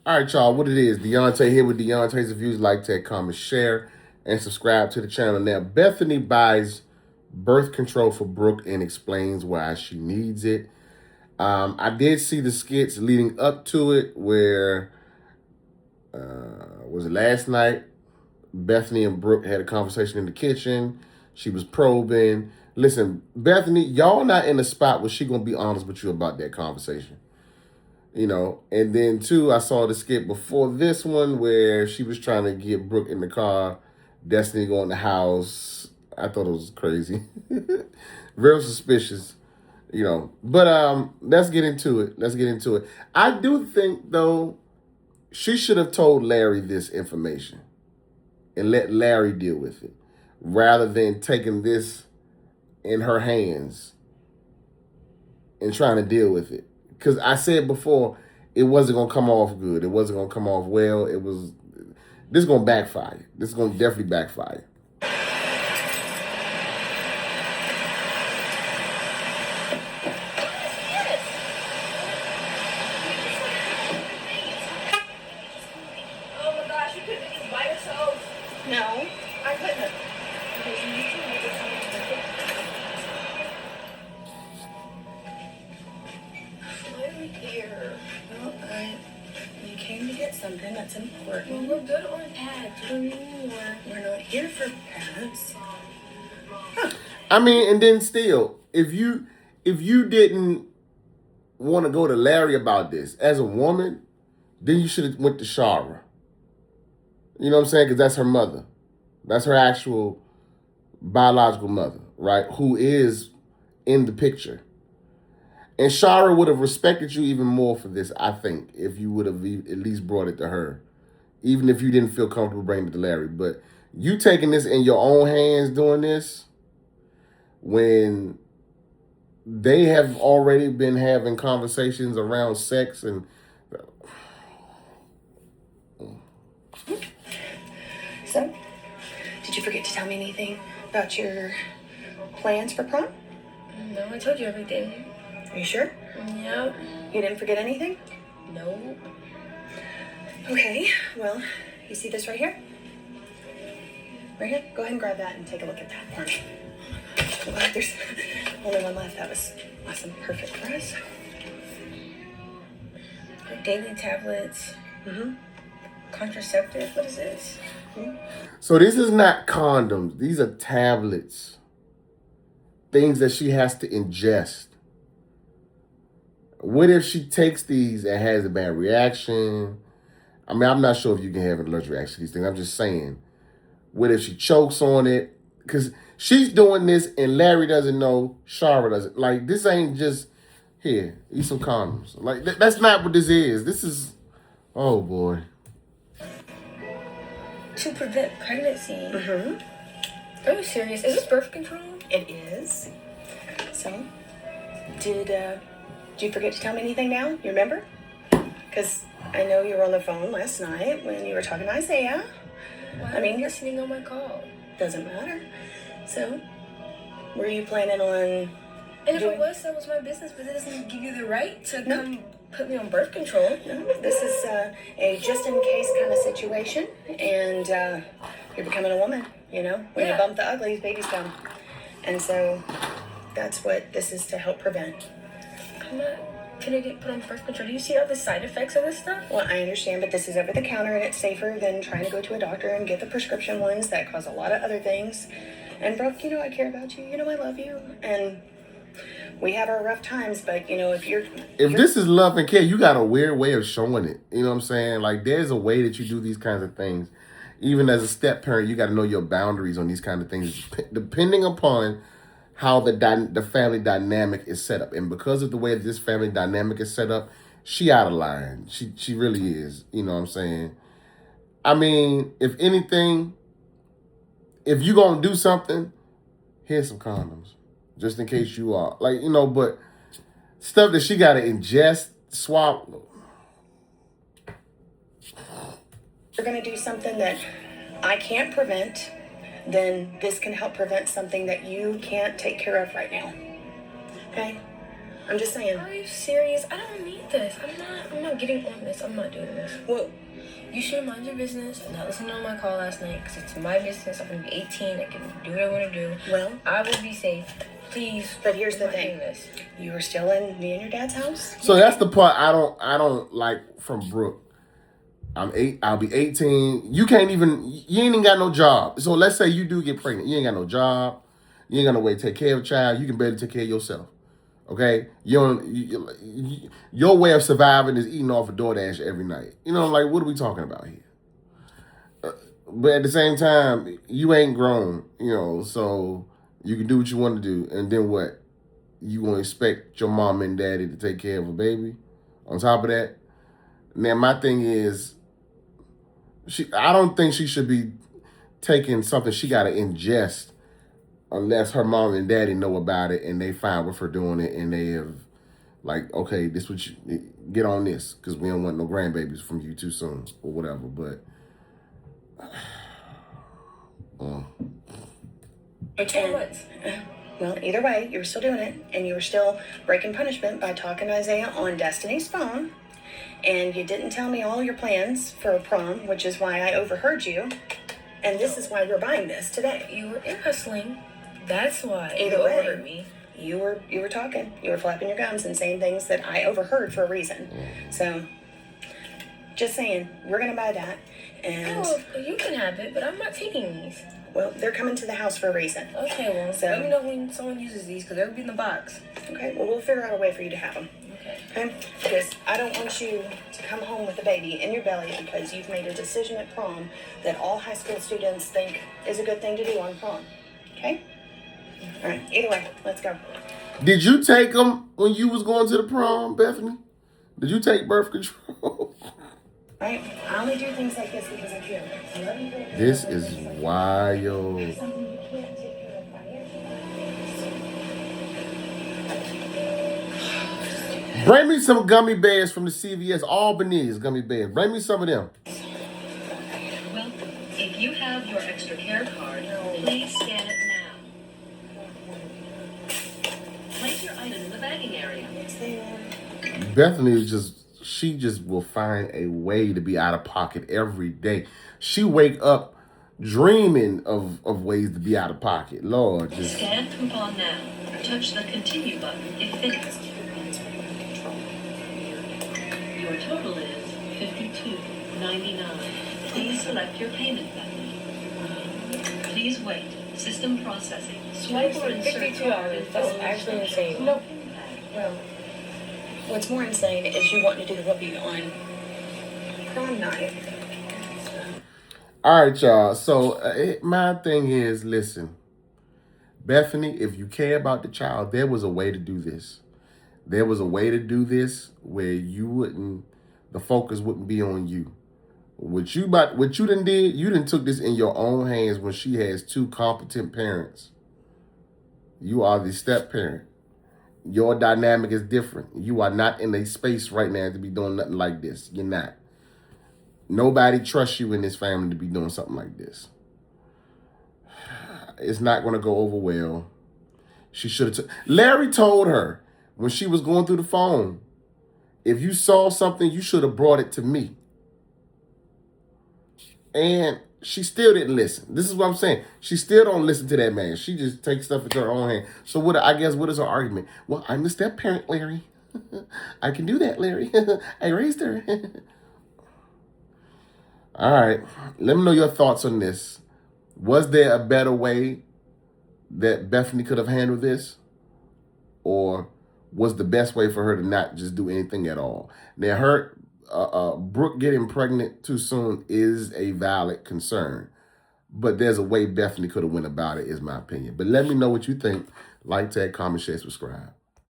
All right, y'all, what it is, Deontay here with Deontay's Reviews. Like, tag, comment, share, and subscribe to the channel. Now, Bethany buys birth control for Brooke and explains why she needs it. I did see the skits leading up to it where, was it last night? Bethany and Brooke had a conversation in the kitchen. She was probing. Listen, Bethany, y'all not in a spot where she going to be honest with you about that conversation. You know, and then too, I saw the skit before this one where she was trying to get Brooke in the car, Destiny go in the house. I thought it was crazy. Real suspicious, you know. But let's get into it. I do think, though, she should have told Larry this information and let Larry deal with it rather than taking this in her hands and trying to deal with it. Because I said before, it wasn't going to come off good. It wasn't going to come off well. This is going to backfire. This is going to definitely backfire. Oh my gosh, you couldn't do this by yourself. No, I couldn't. We came to get something that's important. Well, we're good on pads. We don't need more. We're not here for pads. I mean, and then still, if you didn't want to go to Larry about this as a woman, then you should have went to Shara. You know what I'm saying? Because that's her mother. That's her actual biological mother, right? Who is in the picture. And Shara would have respected you even more for this, I think, if you would have at least brought it to her. Even if you didn't feel comfortable bringing it to Larry. But you taking this in your own hands doing this, when they have already been having conversations around sex and... So, did you forget to tell me anything about your plans for prom? No, I told you everything. Are you sure? Yep. You didn't forget anything? No. Okay, well, you see this right here? Right here? Go ahead and grab that and take a look at that for me. Well, there's only one left. That was awesome. Perfect for us. Daily tablets. Contraceptive. What is this? So this is not condoms. These are tablets. Things that she has to ingest. What if she takes these and has a bad reaction? I mean, I'm not sure if you can have an allergic reaction to these things. I'm just saying. What if she chokes on it? Because she's doing this and Larry doesn't know, Shara doesn't. Like, this ain't just, here, eat some condoms. Like, that's not what this is. This is, oh boy. To prevent pregnancy. Are you serious? Is this birth control? It is. So, did you forget to tell me anything now? You remember? Because I know you were on the phone last night when you were talking to Isaiah. Why I mean, are you listening on my call? Doesn't matter. So, were you planning on... And if it was, that was my business, but it doesn't give you the right to come put me on birth control. No, this is a just-in-case kind of situation, and you're becoming a woman, you know? When you bump the uglies, babies come. And so, that's what this is to help prevent. I'm not gonna get put on birth control. Do you see all the side effects of this stuff? Well, I understand, but this is over the counter, and it's safer than trying to go to a doctor and get the prescription ones that cause a lot of other things. And Brooke, you know I care about you. You know I love you. And we have our rough times, but, you know, if this is love and care, you got a weird way of showing it. You know what I'm saying? Like, there's a way that you do these kinds of things. Even as a step parent, you got to know your boundaries on these kind of things, depending upon how the family dynamic is set up. And because of the way this family dynamic is set up, she out of line. She really is. You know what I'm saying? I mean, if anything, if you're going to do something, here's some condoms. Just in case you are. Like, you know, but stuff that she got to ingest, swap. you're going to do something that I can't prevent, then this can help prevent something that you can't take care of right now. Okay? I'm just saying. Are you serious? I don't need this. I'm not getting on this. I'm not doing this. Well, you should mind your business and not listen to my call last night because it's my business. I'm going to be 18. I can do what I want to do. Well, I will be safe. Please. But here's the I'm not thing. doing this. You were still in me and your dad's house? So that's the part I don't like from Brooke. I'll be 18. You ain't even got no job. So let's say you do get pregnant. You ain't got no job. You ain't got no way to take care of a child. You can barely take care of yourself. Okay? Your way of surviving is eating off a DoorDash every night. You know, like, what are we talking about here? But at the same time, you ain't grown, you know, so you can do what you want to do. And then what? You gonna expect your mom and daddy to take care of a baby? On top of that? Now, my thing is, I don't think she should be taking something she got to ingest unless her mom and daddy know about it and they fine with her doing it and they have, like, okay, this what you get on this because we don't want no grandbabies from you too soon or whatever. But well, either way, you were still doing it, and you were still breaking punishment by talking to Isaiah on Destiny's phone. And you didn't tell me all your plans for a prom, which is why I overheard you. And this is why we're buying this today. You were in hustling. That's why Either you way, overheard me. You were talking. You were flapping your gums and saying things that I overheard for a reason. So, just saying, we're gonna buy that. And Oh, you can have it, but I'm not taking these. well, they're coming to the house for a reason. Okay, well, So- let me know when someone uses these because they'll be in the box. Okay, well, we'll figure out a way for you to have them. Okay. Because I don't want you to come home with a baby in your belly because you've made a decision at prom that all high school students think is a good thing to do on prom. Okay? All right, either way, let's go. did you take them when you was going to the prom, Bethany? Did you take birth control? Right? I only do things like this because I care. This is wild. Something you can't take care of financially. Bring me some gummy bears from the CVS, Albanese gummy bears. Bring me some of them. Welcome. If you have your extra care card, please scan it now. Place your item in the bagging area. Bethany is she just will find a way to be out of pocket every day. She wake up dreaming of ways to be out of pocket. Lord, just Scan coupon now. Touch the continue button if finished. Your total is $52.99. Please select your payment method. Please wait. System processing. Swipe or insert $52. That's actually insane. Nope. Well, what's more insane is you wanting to do the whoopee on prom night. all right, y'all. So my thing is, listen, Bethany, if you care about the child, there was a way to do this. There was a way to do this where the focus wouldn't be on you. What you done did, you done took this in your own hands when she has two competent parents. You are the step parent. Your dynamic is different. You are not in a space right now to be doing nothing like this. You're not. Nobody trusts you in this family to be doing something like this. It's not going to go over well. She should have. Larry told her when she was going through the phone, if you saw something, you should have brought it to me. And she still didn't listen. This is what I'm saying. She still don't listen to that man. She just takes stuff into her own hand. So what is her argument? Well, I'm the step parent, Larry. I can do that, Larry. I raised her. All right. Let me know your thoughts on this. Was there a better way that Bethany could have handled this? Or was the best way for her to not just do anything at all? Now, Brooke getting pregnant too soon is a valid concern. But there's a way Bethany could have went about it, is my opinion. But let me know what you think. Like, tag, comment, share, subscribe.